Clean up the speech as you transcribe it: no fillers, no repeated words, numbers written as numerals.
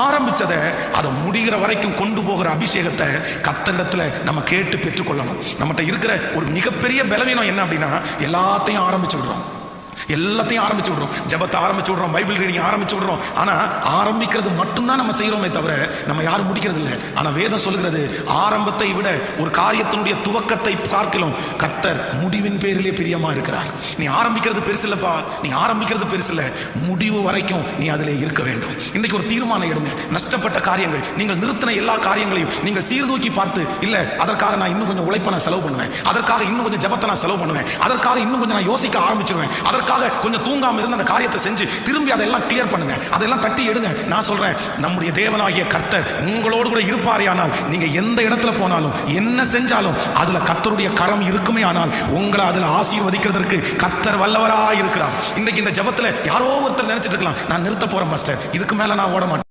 ஆரம்பிச்சதை அதை முடிகிற வரைக்கும் கொண்டு போகிற அபிஷேகத்தை கர்த்தரிடத்துல நம்ம கேட்டு பெற்றுக்கொள்ளணும். நம்மகிட்ட இருக்கிற ஒரு மிகப்பெரிய பலவீனம் என்ன அப்படின்னா, எல்லாத்தையும் ஆரம்பிச்சு விடுறோம். ஜெபத்தை ஆரம்பிச்சு விடுறோம், பைபிள் ரீடிங் ஆரம்பிச்சு விடுறோம். ஆனா ஆரம்பிக்கிறது மட்டும்தான் நம்ம செய்யறோமே தவிர நம்ம யாரும் முடிக்கிறது இல்லை. ஆனா வேதம் சொல்கிறது, ஆரம்பத்தை விட ஒரு காரியத்தினுடைய துவக்கத்தை பார்க்கலாம் கர்த்தர் முடிவின் பேரிலே பிரியமா இருக்கிறார். நீ ஆரம்பிக்கிறது பெருசு இல்லப்பா, நீ ஆரம்பிக்கிறது பெருசு இல்லை, முடிவு வரைக்கும் நீ அதிலே இருக்க வேண்டும். இன்னைக்கு ஒரு தீர்மானம் எடுங்க. நஷ்டப்பட்ட காரியங்கள், நீங்கள் நிறுத்தின எல்லா காரியங்களையும் நீங்கள் சீர்தூக்கி பார்த்து, இல்ல அதற்காக நான் இன்னும் கொஞ்சம் உழைப்பை நான் செலவு பண்ணுவேன், அதற்காக இன்னும் கொஞ்சம் ஜெபத்தை நான் செலவு பண்ணுவேன், அதற்காக இன்னும் கொஞ்சம் நான் யோசிக்க ஆரம்பிச்சிருவேன், அதற்காக கொஞ்சம் தூங்காம இருந்து அந்த காரியத்தை செஞ்சு திரும்பி அதெல்லாம் கிளியர் பண்ணுங்க, அதெல்லாம் தட்டி எடுங்க. நான் சொல்றேன், நம்முடைய தேவனாகிய கர்த்தர் உங்களோடு கூட இருப்பாரேயானால், நீங்க எந்த இடத்துல போனாலும் என்ன செஞ்சாலும் அதுல கர்த்தருடைய கரம் இருக்குமே ஆனால் உங்களை அதுல ஆசீர்வதிக்கிறதற்கு கர்த்தர் வல்லவராய் இருக்கிறார். இன்னைக்கு இந்த ஜெபத்துல யாரோ ஒருத்தர் நினைச்சிட்டு இருக்கலாம், நான் நிறுத்த போறேன் பாஸ்டர், இதுக்கு மேல நான் ஓட மாட்டேன்.